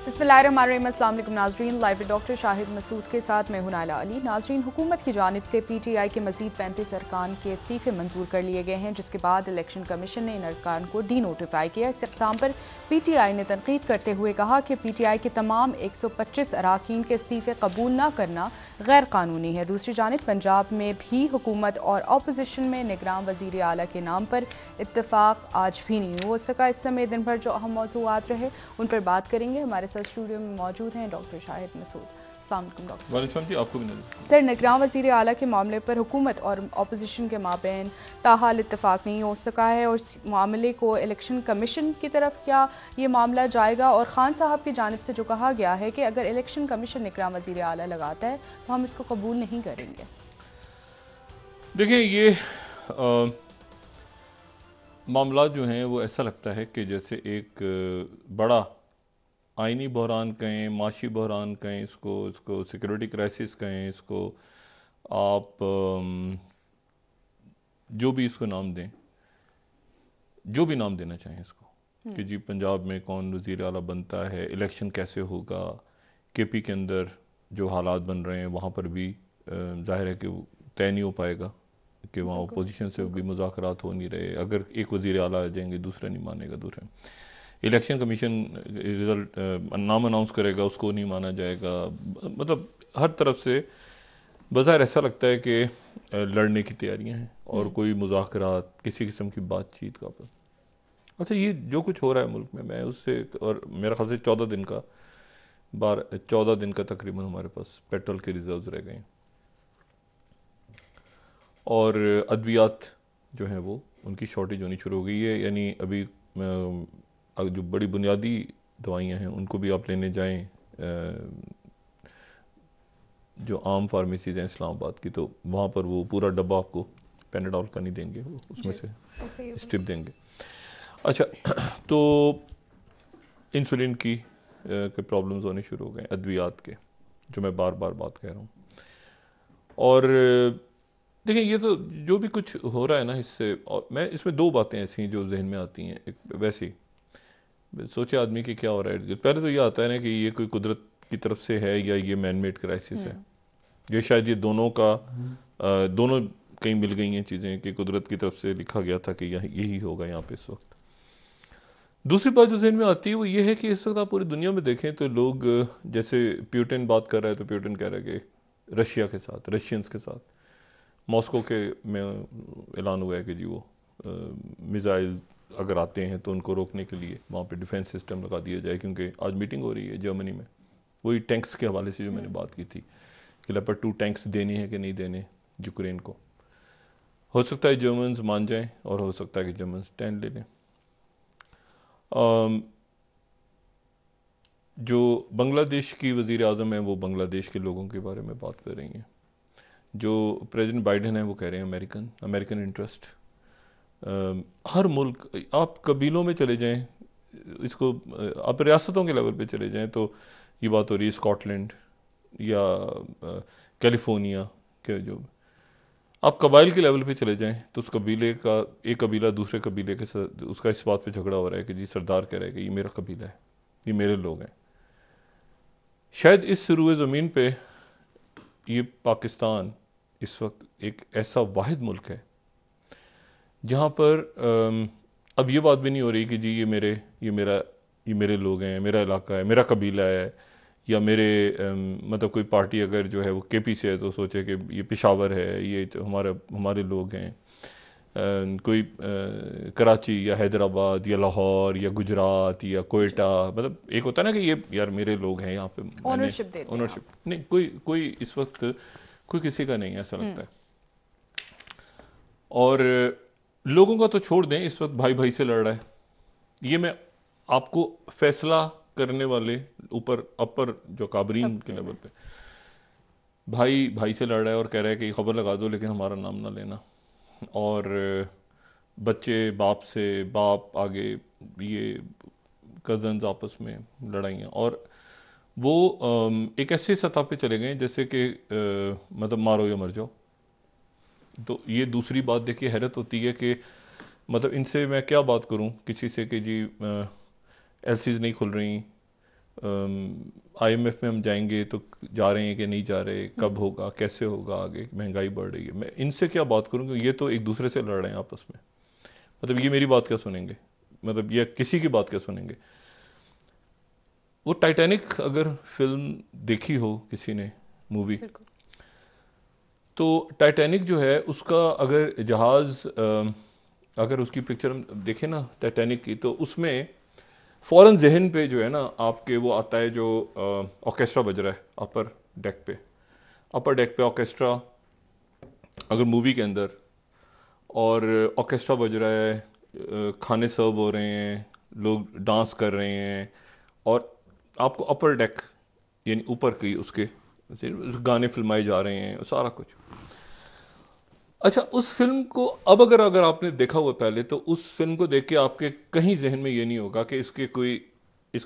बिस्मिल्लाहिर्रहमानिर्रहीम। अस्सलाम वालेकुम नाजरीन, live with doctor Shahid Masood के साथ मैं हूं नाइला अली। नाजरीन, हुकूमत की जानिब से PTI के मजीद 35 अरकान के इस्तीफे मंजूर कर लिए गए हैं, जिसके बाद इलेक्शन कमीशन ने इन अरकान को डी नोटिफाई किया। इस इक़दाम पर PTI ने तनकीद करते हुए कहा कि PTI के तमाम 125 अरकान के इस्तीफे कबूल न करना गैर कानूनी है। दूसरी जानिब पंजाब में भी हुकूमत और अपोजिशन में निगरान वजीर आला के नाम पर इत्तफाक आज भी नहीं हो सका। इस समय दिन भर जो अहम मौज़ूआत रहे उन पर बात करेंगे। हमारे साथ स्टूडियो में मौजूद हैं डॉक्टर शाहिद मसूद। अस्सलाम वालेकुम डॉक्टर। वालेकुम जी, आपको भी नजर। सर, निगरान वजीर आला के मामले पर हुकूमत और अपोजिशन के माबैन ताहाल इत्तफाक नहीं हो सका है और इस मामले को इलेक्शन कमीशन की तरफ क्या ये मामला जाएगा? और खान साहब की जानिब से जो कहा गया है कि अगर इलेक्शन कमीशन निगरान वजीर आला लगाता है तो हम इसको कबूल नहीं करेंगे। देखिए, ये मामला जो हैं वो ऐसा लगता है कि जैसे एक बड़ा आइनी बहरान कहें, माशी बहरान कहें, इसको सिक्योरिटी क्राइसिस कहें, इसको आप जो भी इसको नाम दें, जो भी नाम देना चाहें इसको, कि जी पंजाब में कौन वज़ीर आला बनता है, इलेक्शन कैसे होगा, KP के अंदर जो हालात बन रहे हैं वहाँ पर भी जाहिर है कि तय नहीं हो पाएगा कि वहाँ अपोजिशन से भी मुज़ाकरात हो नहीं रहे। अगर एक वज़ीर आला आ जाएंगे, दूसरा नहीं मानेगा, दूसरा इलेक्शन कमीशन रिजल्ट नाम अनाउंस करेगा, उसको नहीं माना जाएगा। मतलब हर तरफ से बज़ाहिर ऐसा लगता है कि लड़ने की तैयारियां हैं और कोई मुज़ाकरात, किसी किस्म की बातचीत का अच्छा, ये जो कुछ हो रहा है मुल्क में, मैं उससे, और मेरा ख्याल से 14 दिन का तकरीबन हमारे पास पेट्रोल के रिजर्व्स रह गए हैं और अद्वियात जो हैं वो उनकी शॉर्टेज होनी शुरू हो गई है। यानी अभी जो बड़ी बुनियादी दवाइयाँ हैं उनको भी आप लेने जाएं, जो आम फार्मेसीज हैं इस्लामाबाद की, तो वहाँ पर वो पूरा डब्बा आपको पेनाडॉल का नहीं देंगे, वो उसमें से स्ट्रिप देंगे। अच्छा, तो इंसुलिन की के प्रॉब्लम्स होने शुरू हो गए, अद्वियात के, जो मैं बार बार बात कह रहा हूँ। और देखिए, ये तो जो भी कुछ हो रहा है ना, इससे, और मैं इसमें दो बातें ऐसी जो जहन में आती हैं। एक वैसी सोचे आदमी कि क्या हो रहा है, पहले तो ये आता है ना कि ये कोई कुदरत की तरफ से है या ये मैन मेड क्राइसिस है। ये शायद ये दोनों का दोनों कहीं मिल गई हैं चीज़ें कि कुदरत की तरफ से लिखा गया था कि यही होगा यहाँ पे इस वक्त। दूसरी बात जो जहन में आती है वो ये है कि इस वक्त आप पूरी दुनिया में देखें तो लोग, जैसे प्यूटिन बात कर रहा है तो प्यूटिन कह रहा है कि रशिया के साथ, रशियंस के साथ, मॉस्को के में ऐलान हुआ है कि जी वो मिसाइल अगर आते हैं तो उनको रोकने के लिए वहाँ पे डिफेंस सिस्टम लगा दिया जाए। क्योंकि आज मीटिंग हो रही है जर्मनी में, वही टैंक्स के हवाले से जो मैंने बात की थी कि लेपर्ड 2 टैंक्स देने हैं कि नहीं देने यूक्रेन को। हो सकता है जर्मन्स मान जाएं और हो सकता है कि जर्मन स्टैंड ले लें। जो बांग्लादेश की वज़ीर आज़म है वो बांग्लादेश के लोगों के बारे में बात कर रही हैं। जो प्रेसिडेंट बाइडेन है वो कह रहे हैं अमेरिकन इंटरेस्ट। हर मुल्क, आप कबीलों में चले जाएं, इसको आप रियासतों के लेवल पे चले जाएं तो ये बात हो रही है स्कॉटलैंड या कैलिफोर्निया के, जो आप कबाइल के लेवल पे चले जाएं तो उस कबीले का एक कबीला दूसरे कबीले के साथ उसका इस बात पे झगड़ा हो रहा है कि जी सरदार कह रहा है कि ये मेरा कबीला है, ये मेरे लोग हैं। शायद इस रुए ज़मीन पे ये पाकिस्तान इस वक्त एक ऐसा वाहिद मुल्क है जहाँ पर अब ये बात भी नहीं हो रही कि जी ये मेरे लोग हैं, मेरा इलाका है, मेरा कबीला है, या मेरे मतलब कोई पार्टी अगर जो है वो KP से है तो सोचे कि ये पेशावर है, ये तो हमारे लोग हैं। कोई कराची या हैदराबाद या लाहौर या गुजरात या कोयटा, मतलब एक होता है ना कि ये यार मेरे लोग हैं यहाँ पे, ओनरशिप नहीं, कोई इस वक्त कोई किसी का नहीं है, ऐसा लगता है। और लोगों का तो छोड़ दें, इस वक्त भाई भाई से लड़ रहा है। ये मैं आपको फैसला करने वाले ऊपर अपर जो काबरीन के लेवल पे भाई भाई से लड़ रहा है और कह रहा है कि खबर लगा दो लेकिन हमारा नाम ना लेना। और बच्चे बाप से, बाप आगे, ये कजन्स आपस में लड़ाइयाँ, और वो एक ऐसी सतह पे चले गए जैसे कि मतलब मारो या मर जाओ। तो ये दूसरी बात देखिए, हैरत होती है कि मतलब इनसे मैं क्या बात करूं किसी से कि जी LCs नहीं खुल रही, IMF में हम जाएंगे तो जा रहे हैं कि नहीं जा रहे, कब होगा, कैसे होगा, आगे महंगाई बढ़ रही है, मैं इनसे क्या बात करूँ? ये तो एक दूसरे से लड़ रहे हैं आपस में। मतलब ये मेरी बात क्या सुनेंगे? मतलब ये किसी की बात क्या सुनेंगे? वो टाइटैनिक अगर फिल्म देखी हो किसी ने, मूवी, तो टाइटैनिक जो है उसका अगर जहाज अगर उसकी पिक्चर हम देखें ना टाइटैनिक की, तो उसमें फौरन जहन पे जो है ना आपके वो आता है जो ऑर्केस्ट्रा बज रहा है अपर डेक पे ऑर्केस्ट्रा, अगर मूवी के अंदर, और ऑर्केस्ट्रा बज रहा है, खाने सर्व हो रहे हैं, लोग डांस कर रहे हैं, और आपको अपर डेक यानी ऊपर की उसके गाने फिल्माए जा रहे हैं, सारा कुछ। अच्छा, उस फिल्म को अब अगर आपने देखा हुआ पहले, तो उस फिल्म को देख के आपके कहीं जहन में ये नहीं होगा कि इसका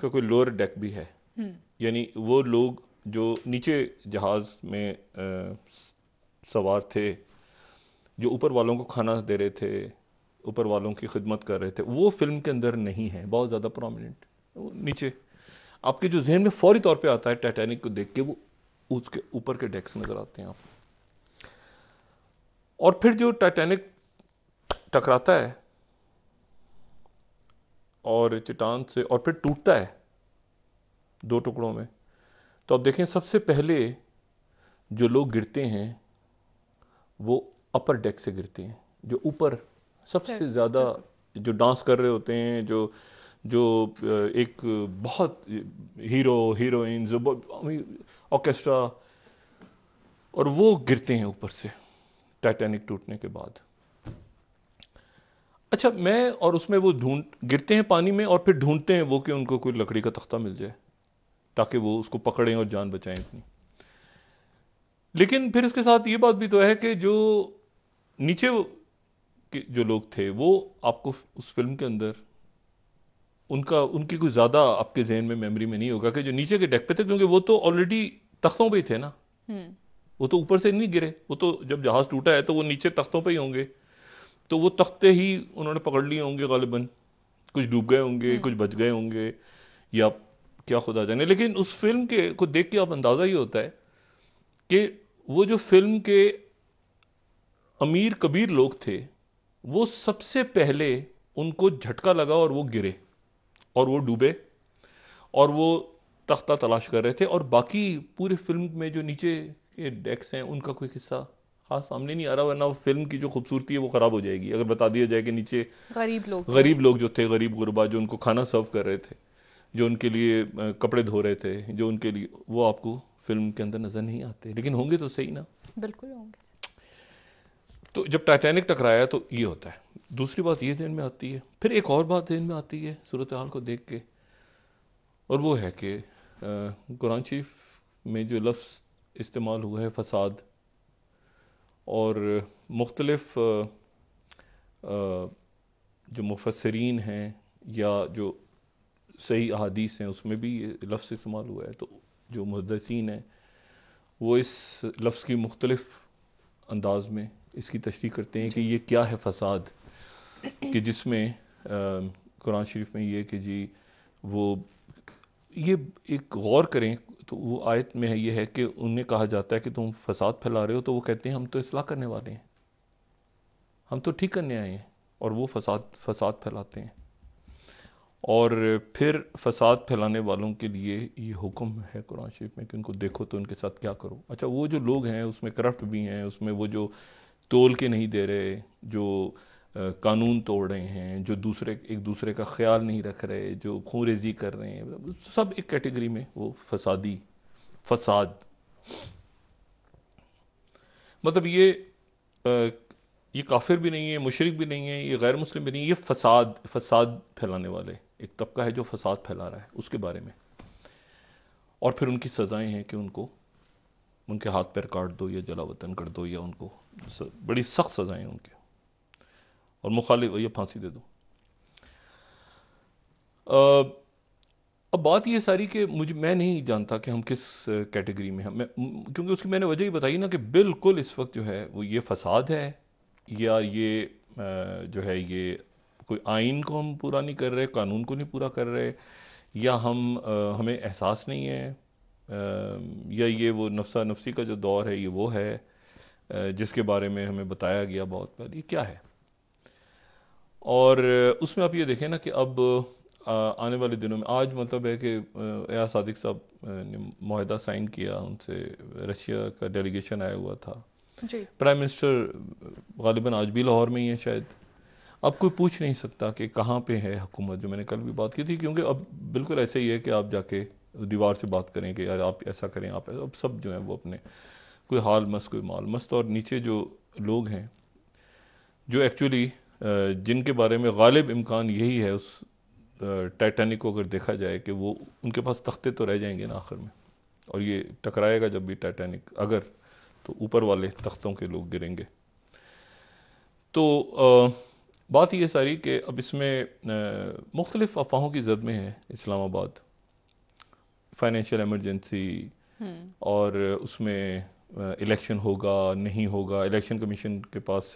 कोई लोअर डेक भी है। यानी वो लोग जो नीचे जहाज में सवार थे, जो ऊपर वालों को खाना दे रहे थे, ऊपर वालों की खिदमत कर रहे थे, वो फिल्म के अंदर नहीं है बहुत ज़्यादा प्रोमिनेंट। नीचे आपके जो जहन में फौरी तौर पे आता है टाइटैनिक को देख के, वो उसके ऊपर के डेक्स नजर आते हैं आप। और फिर जो टाइटैनिक टकराता है और चट्टान से, और फिर टूटता है 2 टुकड़ों में, तो आप देखें सबसे पहले जो लोग गिरते हैं वो अपर डेक से गिरते हैं, जो ऊपर सबसे ज्यादा जो डांस कर रहे होते हैं, जो जो एक बहुत हीरोइंस ऑर्केस्ट्रा, और वो गिरते हैं ऊपर से टाइटैनिक टूटने के बाद। अच्छा, मैं और उसमें वो गिरते हैं पानी में, और फिर ढूंढते हैं वो कि उनको कोई लकड़ी का तख्ता मिल जाए ताकि वो उसको पकड़ें और जान बचाएं अपनी। लेकिन फिर इसके साथ ये बात भी तो है कि जो नीचे के जो लोग थे, वो आपको उस फिल्म के अंदर उनकी कोई ज्यादा आपके जहन में मेमोरी में नहीं होगा कि जो नीचे के डेक पे थे, क्योंकि वो तो ऑलरेडी तख्तों पे ही थे ना। वो तो ऊपर से नहीं गिरे, वो तो जब जहाज टूटा है तो वो नीचे तख्तों पे ही होंगे, तो वो तख्ते ही उन्होंने पकड़ लिए होंगे गालिबन। कुछ डूब गए होंगे, कुछ बच गए होंगे, या क्या खुदा जाने। लेकिन उस फिल्म के को देख के आप अंदाजा ही होता है कि वो जो फिल्म के अमीर कबीर लोग थे, वो सबसे पहले उनको झटका लगा और वो गिरे और वो डूबे, और वो तख्ता तलाश कर रहे थे, और बाकी पूरी फिल्म में जो नीचे के डेक्स हैं उनका कोई किस्सा खास सामने नहीं आ रहा, वरना फिल्म की जो खूबसूरती है वो खराब हो जाएगी अगर बता दिया जाए कि नीचे गरीब लोग जो थे, गरीब गुरबा जो उनको खाना सर्व कर रहे थे, जो उनके लिए कपड़े धो रहे थे, जो उनके लिए, वो आपको फिल्म के अंदर नजर नहीं आते। लेकिन होंगे तो सही ना, बिल्कुल होंगे। तो जब टाइटैनिक टकराया तो ये होता है। दूसरी बात ये ध्यान में आती है, फिर एक और बात ध्यान में आती है सूरत हाल को देख के, और वो है कि कुरान शरीफ में जो लफ्ज़ इस्तेमाल हुआ है फसाद, और मुख्तलिफ जो मुफस्सरीन हैं या जो सही अहादीस हैं उसमें भी ये लफ्ज़ इस्तेमाल हुआ है, तो जो मुहद्दिसीन हैं वो इस लफ्ज़ की मुख्तलिफ अंदाज में इसकी तशरीह करते हैं कि ये क्या है फसाद, कि जिसमें कुरान शरीफ में ये कि जी वो ये एक गौर करें तो वो आयत में है, ये है कि उन्हें कहा जाता है कि तुम फसाद फैला रहे हो, तो वो कहते हैं हम तो इस्लाह करने वाले हैं, हम तो ठीक करने आए हैं, और वो फसाद फैलाते हैं। और फिर फसाद फैलाने वालों के लिए ये हुक्म है कुरान शरीफ में कि उनको देखो तो उनके साथ क्या करो। अच्छा, वो जो लोग हैं उसमें करप्ट भी हैं, उसमें वो जो तोल के नहीं दे रहे, जो कानून तोड़ रहे हैं, जो एक दूसरे का ख्याल नहीं रख रहे, जो खूंरेजी कर रहे हैं, सब एक कैटेगरी में वो फसाद। मतलब ये काफिर भी नहीं है, मुशरिक भी नहीं है, ये गैर मुस्लिम भी नहीं है, ये फसाद फैलाने वाले एक तबका है जो फसाद फैला रहा है, उसके बारे में। और फिर उनकी सजाएं हैं कि उनके हाथ पैर काट दो या जला वतन कर दो, या उनको बड़ी सख्त सजाएं उनके, और मुखालिफ या फांसी दे दो। अब बात ये सारी कि मैं नहीं जानता कि हम किस कैटेगरी में हैं, क्योंकि उसकी मैंने वजह ही बताई ना कि बिल्कुल इस वक्त जो है वो ये फसाद है, या ये जो है ये कोई आइन को हम पूरा नहीं कर रहे, कानून को नहीं पूरा कर रहे, या हमें एहसास नहीं है, या ये वो नफ्सा नफसी का जो दौर है ये वो है जिसके बारे में हमें बताया गया बहुत बार, ये क्या है? और उसमें आप ये देखें ना कि अब आने वाले दिनों में, आज मतलब है कि एयाज सादिक साहब ने मुआहदा साइन किया, उनसे रशिया का डेलीगेशन आया हुआ था जी। प्राइम मिनिस्टर गालिबन आज भी लाहौर में ही है शायद। अब कोई पूछ नहीं सकता कि कहाँ पे है हुकूमत, जो मैंने कल भी बात की थी, क्योंकि अब बिल्कुल ऐसे ही है कि आप जाके दीवार से बात करें कि यार आप ऐसा करें, आप ऐसा, अब सब जो है वो अपने कोई हाल मस्त कोई माल मस्त, और नीचे जो लोग हैं जो एक्चुअली जिनके बारे में गालिब इम्कान यही है उस टाइटैनिक को अगर देखा जाए कि वो उनके पास तख्ते तो रह जाएंगे ना आखिर में, और ये टकराएगा जब भी टाइटैनिक अगर, तो ऊपर वाले तख्तों के लोग गिरेंगे। तो बात ये सारी कि अब इसमें मुख्तलिफ अफवाहों की जद में है इस्लामाबाद, फाइनेंशियल इमरजेंसी, और उसमें इलेक्शन होगा नहीं होगा, इलेक्शन कमीशन के पास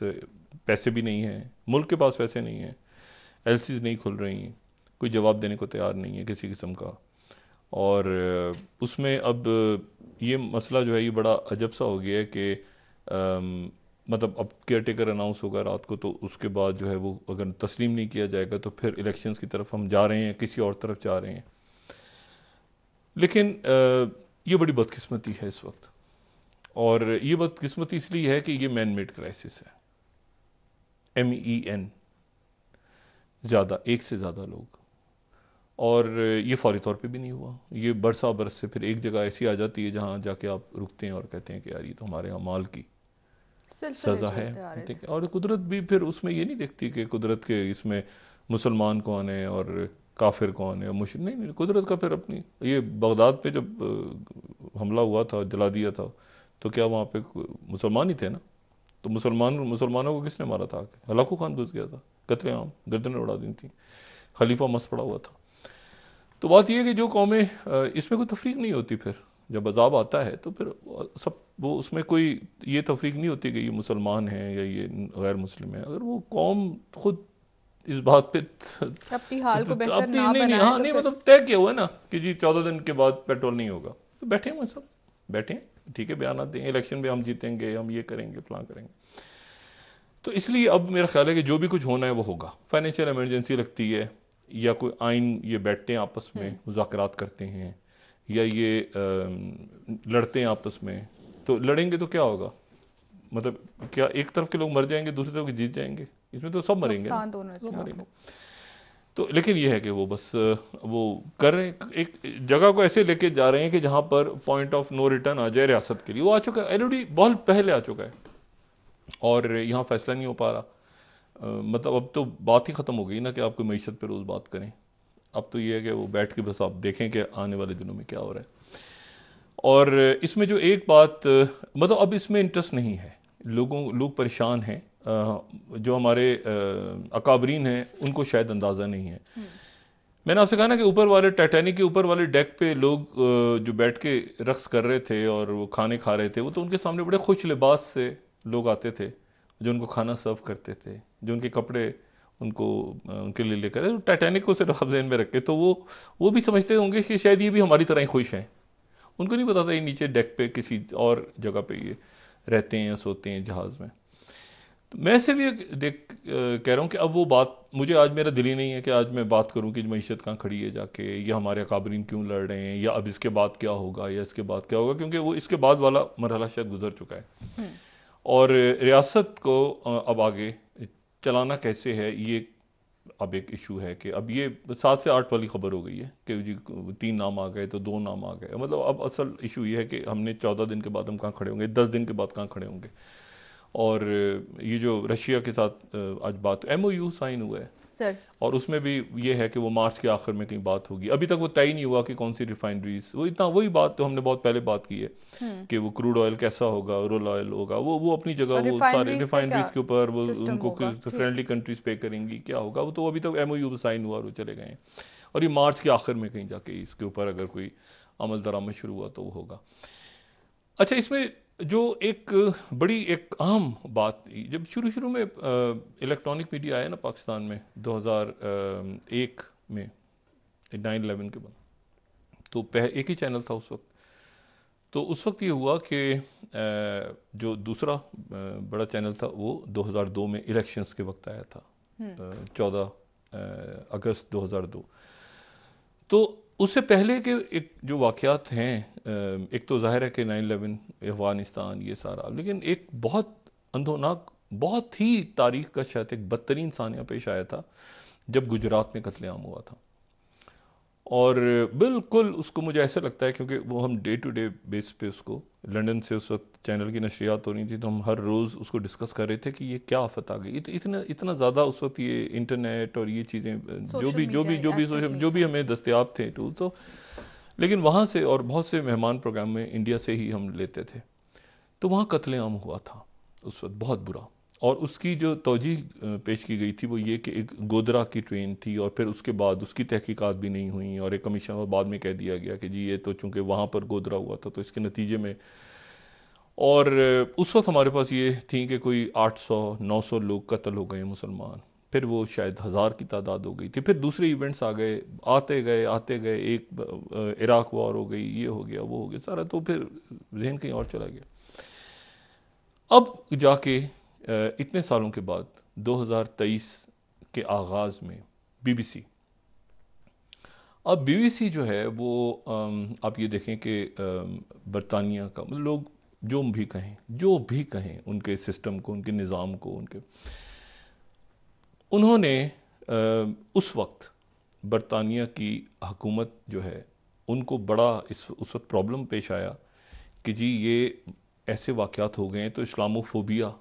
पैसे भी नहीं हैं, मुल्क के पास पैसे नहीं हैं, एलसीज नहीं खुल रही, कोई जवाब देने को तैयार नहीं है किसी किस्म का। और उसमें अब ये मसला जो है ये बड़ा अजब सा हो गया है कि मतलब अब केयर टेकर अनाउंस होगा रात को, तो उसके बाद जो है वो अगर तस्लीम नहीं किया जाएगा तो फिर इलेक्शंस की तरफ हम जा रहे हैं, किसी और तरफ जा रहे हैं। लेकिन ये बड़ी बदकिस्मती है इस वक्त, और ये बदकिस्मती इसलिए है कि ये मैन मेड क्राइसिस है, MEN, ज़्यादा, एक से ज़्यादा लोग, और ये फौरी तौर पे भी नहीं हुआ, ये बरसा बरस से फिर एक जगह ऐसी आ जाती है जहाँ जाके आप रुकते हैं और कहते हैं कि यार ये तो हमारे अमाल की सज़ा है, ठीक है। और कुदरत भी फिर उसमें ये नहीं देखती कि कुदरत के इसमें मुसलमान कौन है और काफिर कौन है और मुश्रिक, नहीं, कुदरत का फिर अपनी, ये बगदाद पे जब हमला हुआ था, जला दिया था, तो क्या वहाँ पे मुसलमान ही थे ना? तो मुसलमानों को किसने मारा था? हलाकू खान घुस गया था, कत्लेआम, गर्दनें उड़ा दी थी, खलीफा मस्त पड़ा हुआ था। तो बात यह है कि जो कौमें, इसमें कोई तफरीक नहीं होती, फिर जब अजाब आता है तो फिर सब वो, उसमें कोई ये तफरीक नहीं होती कि ये मुसलमान हैं या ये गैर मुस्लिम है। अगर वो कौम खुद इस बात पे अपनी हाल को बेहतर अपनी ना बनाए, हाँ तो नहीं, फिर मतलब तय किया हुआ है ना कि जी 14 दिन के बाद पेट्रोल नहीं होगा, तो बैठे हुए सब, बैठे हैं, ठीक है, बयान देंगे, इलेक्शन में हम जीतेंगे, हम ये करेंगे, फलां करेंगे। तो इसलिए अब मेरा ख्याल है कि जो भी कुछ होना है वो होगा। फाइनेंशियल इमरजेंसी लगती है, या कोई आइन, ये बैठते हैं आपस में मुज़ाकरात करते हैं, या ये लड़ते हैं आपस में, तो लड़ेंगे तो क्या होगा? मतलब क्या एक तरफ के लोग मर जाएंगे, दूसरी तरफ के जीत जाएंगे? इसमें तो सब मरेंगे ना, सब मरेंगे। तो लेकिन ये है कि वो बस वो कर रहे हैं, एक जगह को ऐसे लेके जा रहे हैं कि जहां पर पॉइंट ऑफ नो रिटर्न आ जाए रियासत के लिए। वो आ चुका है ऑलरेडी, बहुत पहले आ चुका है, और यहाँ फैसला नहीं हो पा रहा। मतलब अब तो बात ही खत्म हो गई ना कि आप कोई मईशत पर रोज बात करें। अब तो ये है कि वो बैठ के बस आप देखें कि आने वाले दिनों में क्या हो रहा है। और इसमें जो एक बात, मतलब अब इसमें इंटरेस्ट नहीं है, लोग परेशान हैं, जो हमारे अकाबरीन हैं उनको शायद अंदाजा नहीं है। मैंने आपसे कहा ना कि ऊपर वाले टाइटैनिक के ऊपर वाले डेक पे लोग जो बैठ के रक्स कर रहे थे और वो खाने खा रहे थे, वो तो उनके सामने बड़े खुश लिबास से लोग आते थे जो उनको खाना सर्व करते थे, जो उनके कपड़े उनको उनके लिए लेकर, टाइटैनिक को सिर्फ ज़हन में रखे, तो वो भी समझते होंगे कि शायद ये भी हमारी तरह ही खुश हैं। उनको नहीं पता था ये नीचे डेक पे किसी और जगह पे ये रहते हैं या सोते हैं जहाज में। तो मैं ऐसे भी कह रहा हूँ कि अब वो बात, मुझे आज मेरा दिल ही नहीं है कि आज मैं बात करूँ कि मईशत कहाँ खड़ी है जाके, या हमारे अकाबरीन क्यों लड़ रहे हैं, या अब इसके बाद क्या होगा, या इसके बाद क्या होगा, क्योंकि वो इसके बाद वाला मरहला शायद गुजर चुका है। और रियासत को अब आगे चलाना कैसे है, ये अब एक इशू है कि अब ये 7 से 8 वाली खबर हो गई है कि जी 3 नाम आ गए तो 2 नाम आ गए। मतलब अब असल इशू ये है कि हमने 14 दिन के बाद हम कहाँ खड़े होंगे, 10 दिन के बाद कहाँ खड़े होंगे। और ये जो रशिया के साथ आज बात MOU साइन हुआ है सर, और उसमें भी ये है कि वो मार्च के आखिर में कहीं बात होगी। अभी तक वो तय नहीं हुआ कि कौन सी रिफाइनरीज, वो इतना वही बात तो हमने बहुत पहले बात की है कि वो क्रूड ऑयल कैसा होगा, रोल ऑयल होगा, वो अपनी जगह, वो सारे रिफाइनरीज के ऊपर वो उनको फ्रेंडली कंट्रीज पे करेंगी, क्या होगा वो तो अभी तक MOU साइन हुआ और वो चले गए हैं। और ये मार्च के आखिर में कहीं जाके इसके ऊपर अगर कोई अमल दरामद शुरू हुआ तो वो होगा। अच्छा, इसमें जो एक बड़ी एक अहम बात, जब शुरू में इलेक्ट्रॉनिक मीडिया आया ना पाकिस्तान में 2001 में, 9/11 के बाद। तो एक ही चैनल था उस वक्त। तो उस वक्त ये हुआ कि जो दूसरा बड़ा चैनल था वो 2002 में इलेक्शंस के वक्त आया था, 14 अगस्त 2002। तो उससे पहले के एक जो वाक़यात हैं, एक तो ज़ाहिर है कि 9/11 अफ़गानिस्तान ये सारा, लेकिन एक बहुत अंधोनाक, बहुत ही तारीख का शायद एक बदतरीन सानिया पेश आया था जब गुजरात में कत्लेआम हुआ था। और बिल्कुल उसको मुझे ऐसा लगता है, क्योंकि वो हम डे टू डे बेस पे उसको, लंदन से उस वक्त चैनल की नशरियात हो रही थी, तो हम हर रोज़ उसको डिस्कस कर रहे थे कि ये क्या आफत आ गई। इतना ज़्यादा उस वक्त ये इंटरनेट और ये चीज़ें जो भी हमें दस्तयाब थे टूल, तो लेकिन वहाँ से और बहुत से मेहमान प्रोग्राम में इंडिया से ही हम लेते थे। तो वहाँ कत्लेआम हुआ था उस वक्त बहुत बुरा, और उसकी जो तौजीह पेश की गई थी वो ये कि एक गोदरा की ट्रेन थी, और फिर उसके बाद उसकी तहकीकात भी नहीं हुई, और एक कमीशन और बाद में कह दिया गया कि जी ये तो चूंकि वहाँ पर गोदरा हुआ था तो इसके नतीजे में, और उस वक्त हमारे पास ये थी कि कोई 800-900 लोग कत्ल हो गए मुसलमान, फिर वो शायद 1000 की तादाद हो गई थी, फिर दूसरे इवेंट्स आ गए, आते गए, एक इराक वॉर हो गई, ये हो गया वो हो गया सारा, तो फिर जहन कहीं और चला गया। अब जाके इतने सालों के बाद 2023 के आगाज में बीबीसी, अब बीबीसी जो है वो आप ये देखें कि बरतानिया का, मतलब लोग जो भी कहें उनके सिस्टम को, उनके निज़ाम को, उन्होंने उस वक्त बरतानिया की हुकूमत जो है उनको बड़ा उस वक्त प्रॉब्लम पेश आया कि जी ये ऐसे वाक़यात हो गए हैं तो इस्लामोफोबिया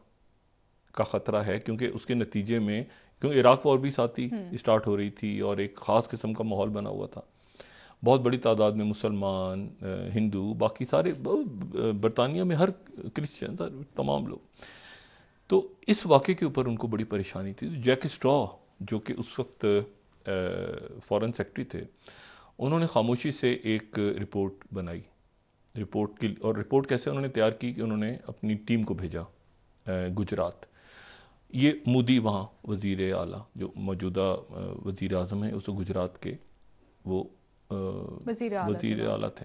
का ख़तरा है, क्योंकि उसके नतीजे में, क्योंकि इराक वॉर भी साथ ही स्टार्ट हो रही थी और एक ख़ास किस्म का माहौल बना हुआ था, बहुत बड़ी तादाद में मुसलमान, हिंदू, बाकी सारे बरतानिया में हर क्रिश्चियन, तमाम लोग। तो इस वाक़े के ऊपर उनको बड़ी परेशानी थी। जैक स्ट्रॉ जो कि उस वक्त फॉरेन सेक्रेटरी थे, उन्होंने खामोशी से एक रिपोर्ट बनाई, और रिपोर्ट कैसे उन्होंने तैयार की कि उन्होंने अपनी टीम को भेजा गुजरात। ये मोदी वहाँ वज़ीर आला, जो मौजूदा वज़ीर आज़म है, उस गुजरात के वो वज़ीर आला थे,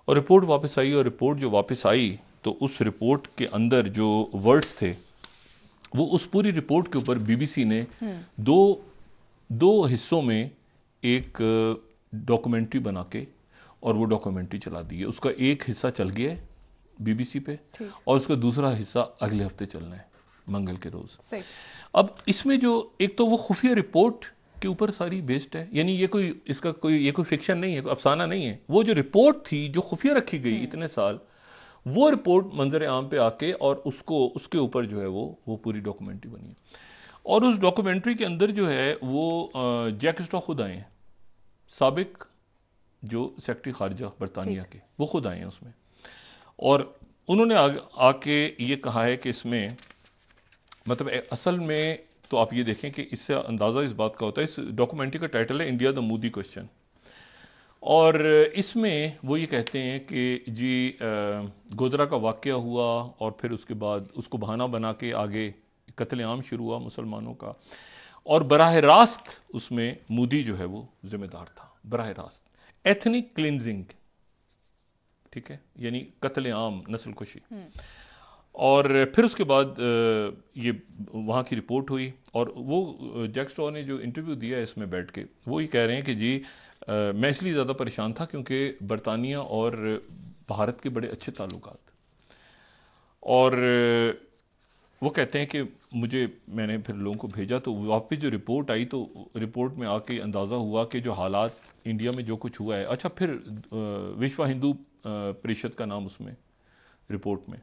और रिपोर्ट वापस आई, और रिपोर्ट जो वापस आई तो उस रिपोर्ट के अंदर जो वर्ड्स थे वो उस पूरी रिपोर्ट के ऊपर बीबीसी ने दो हिस्सों में एक डॉक्यूमेंट्री बना के, और वो डॉक्यूमेंट्री चला दी है। उसका एक हिस्सा चल गया है बीबीसी पे, और उसका दूसरा हिस्सा अगले हफ्ते चलना है, मंगल के रोज। अब इसमें जो एक तो वो खुफिया रिपोर्ट के ऊपर सारी बेस्ड है, यानी ये कोई फिक्शन नहीं है, कोई अफसाना नहीं है। वो जो रिपोर्ट थी जो खुफिया रखी गई इतने साल, वो रिपोर्ट मंजर आम पे आके और उसके ऊपर जो है वो पूरी डॉक्यूमेंट्री बनी है। और उस डॉक्यूमेंट्री के अंदर जो है वो जैक स्ट्रॉ खुद आए हैं, साबिक जो सेक्रेटरी खारजा बरतानिया के, वो खुद आए हैं उसमें, और उन्होंने आके ये कहा है कि इसमें मतलब असल में तो आप ये देखें कि इससे अंदाज़ा इस बात का होता है, इस डॉक्यूमेंट्री का टाइटल है इंडिया द मोदी क्वेश्चन, और इसमें वो ये कहते हैं कि जी गोदरा का वाक़या हुआ और फिर उसके बाद उसको बहाना बना के आगे कत्लेआम शुरू हुआ मुसलमानों का, और बराह रास्त उसमें मोदी जो है वो जिम्मेदार था, बराह रास्त एथनिक क्लिनजिंग, ठीक है, यानी कत्लेआम, नस्ल कुशी। और फिर उसके बाद ये वहाँ की रिपोर्ट हुई, और वो जैक स्ट्रॉ ने जो इंटरव्यू दिया है इसमें बैठ के, वो ये कह रहे हैं कि जी मैं इसलिए ज़्यादा परेशान था क्योंकि बरतानिया और भारत के बड़े अच्छे ताल्लुकात, और वो कहते हैं कि मैंने फिर लोगों को भेजा, तो वापस जो रिपोर्ट आई तो रिपोर्ट में आके अंदाज़ा हुआ कि जो हालात इंडिया में जो कुछ हुआ है, अच्छा फिर विश्व हिंदू परिषद का नाम उसमें रिपोर्ट में,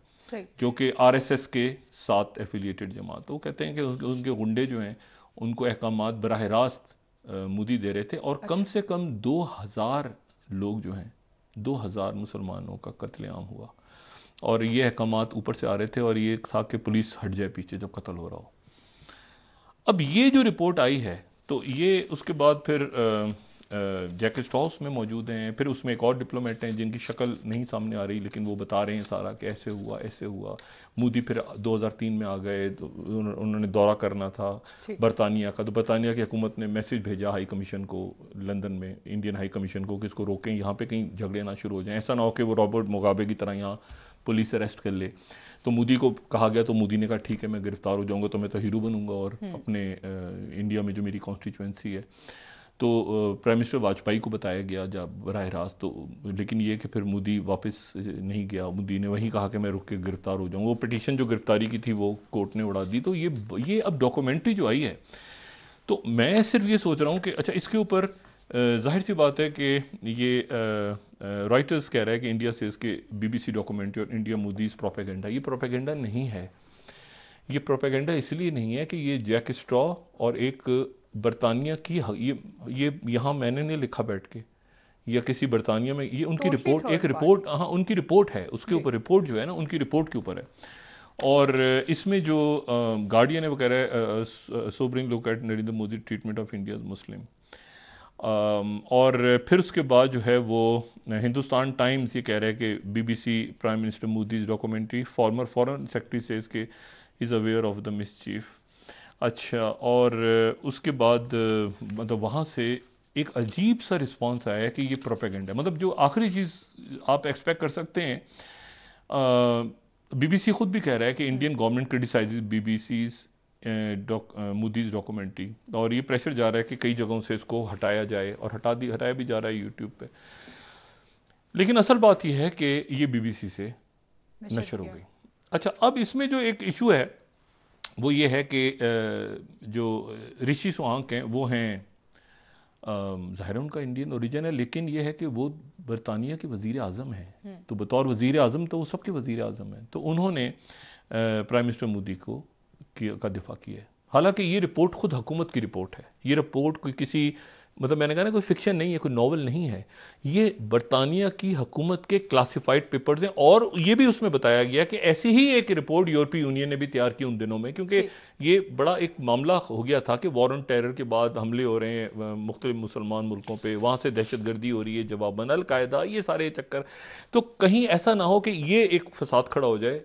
जो कि आरएसएस के साथ एफिलिएटेड जमात, वो कहते हैं कि उनके गुंडे जो हैं उनको अहकामात बराह रास्त मोदी दे रहे थे, और कम से कम 2000 लोग जो हैं, 2000 मुसलमानों का कत्लेआम हुआ, और ये अहकामात ऊपर से आ रहे थे, और ये था कि पुलिस हट जाए पीछे जब कत्ल हो रहा हो। अब ये जो रिपोर्ट आई है, तो ये उसके बाद फिर जैक स्ट्रॉस में मौजूद हैं, फिर उसमें एक और डिप्लोमेट हैं जिनकी शक्ल नहीं सामने आ रही लेकिन वो बता रहे हैं सारा कि ऐसे हुआ ऐसे हुआ। मोदी फिर 2003 में आ गए तो उन्होंने दौरा करना था बरतानिया का, तो बरतानिया की हुकूमत ने मैसेज भेजा हाई कमीशन को लंदन में, इंडियन हाई कमीशन को, कि इसको रोकें, यहाँ पे कहीं झगड़े ना शुरू हो जाएं, ऐसा ना हो कि वो रॉबर्ट मुगाबे की तरह यहाँ पुलिस अरेस्ट कर ले। तो मोदी को कहा गया तो मोदी ने कहा ठीक है मैं गिरफ्तार हो जाऊंगा तो मैं तो हीरो बनूंगा और अपने इंडिया में जो मेरी कॉन्स्टिट्यूएंसी है। तो प्राइम मिनिस्टर वाजपेयी को बताया गया जब बराह रास्त, तो लेकिन ये कि फिर मोदी वापस नहीं गया, मोदी ने वहीं कहा कि मैं रुक के गिरफ्तार हो जाऊंगा। वो पिटीशन जो गिरफ्तारी की थी वो कोर्ट ने उड़ा दी। तो ये अब डॉक्यूमेंट्री जो आई है, तो मैं सिर्फ ये सोच रहा हूँ कि अच्छा इसके ऊपर जाहिर सी बात है कि ये रॉयटर्स कह रहा है कि इंडिया से इसके BBC डॉक्यूमेंट्री और इंडिया मोदीज प्रोपेगेंडा, ये प्रोपेगेंडा नहीं है। ये प्रोपेगेंडा इसलिए नहीं है कि ये जैक स्ट्रॉ और एक बरतानिया की, ये यहाँ मैंने नहीं लिखा बैठ के या किसी बरतानिया में, ये उनकी रिपोर्ट, एक रिपोर्ट, हाँ उनकी रिपोर्ट है, उसके ऊपर रिपोर्ट जो है ना उनकी रिपोर्ट के ऊपर है। और इसमें जो गार्डियन है वो कह रहा है sobering look at Narendra Modi treatment of India Muslim. और फिर उसके बाद जो है वो हिंदुस्तान टाइम्स ये कह रहा है कि BBC prime minister Modi documentary, farmer foreign secretary से इसके is aware of the mischief. अच्छा, और उसके बाद मतलब वहाँ से एक अजीब सा रिस्पांस आया कि ये प्रोपेगेंडा, मतलब जो आखिरी चीज़ आप एक्सपेक्ट कर सकते हैं। BBC खुद भी कह रहा है कि Indian government criticizes BBC's Modi's documentary, और ये प्रेशर जा रहा है कि कई जगहों से इसको हटाया जाए, और हटाया भी जा रहा है यूट्यूब पे। लेकिन असल बात यह है कि ये BBC से नशर हो गई। अच्छा, अब इसमें जो एक इशू है वो ये है कि जो ऋषि सुहांक हैं वो हैं, ज़ाहिर उनका इंडियन ओरिजिन है, लेकिन ये है कि वो बरतानिया के वज़ीर आज़म हैं। तो बतौर वज़ीर आज़म तो वो सबके वज़ीर आज़म हैं। तो उन्होंने प्राइम मिनिस्टर मोदी का दिफा किया है। हालांकि ये रिपोर्ट खुद हुकूमत की रिपोर्ट है, ये रिपोर्ट कोई किसी, मतलब मैंने कहा ना, कोई फिक्शन नहीं है, कोई नॉवल नहीं है, ये बरतानिया की हुकूमत के क्लासिफाइड पेपर्स हैं। और ये भी उसमें बताया गया कि ऐसी ही एक रिपोर्ट यूरोपीय यूनियन ने भी तैयार की उन दिनों में, क्योंकि ये बड़ा एक मामला हो गया था कि वॉर ऑन टेरर के बाद हमले हो रहे हैं मुख्तलिफ मुसलमान मुल्कों पे, वहाँ से दहशतगर्दी हो रही है जवाबन, अलकायदा, ये सारे चक्कर, तो कहीं ऐसा ना हो कि ये एक फसाद खड़ा हो जाए।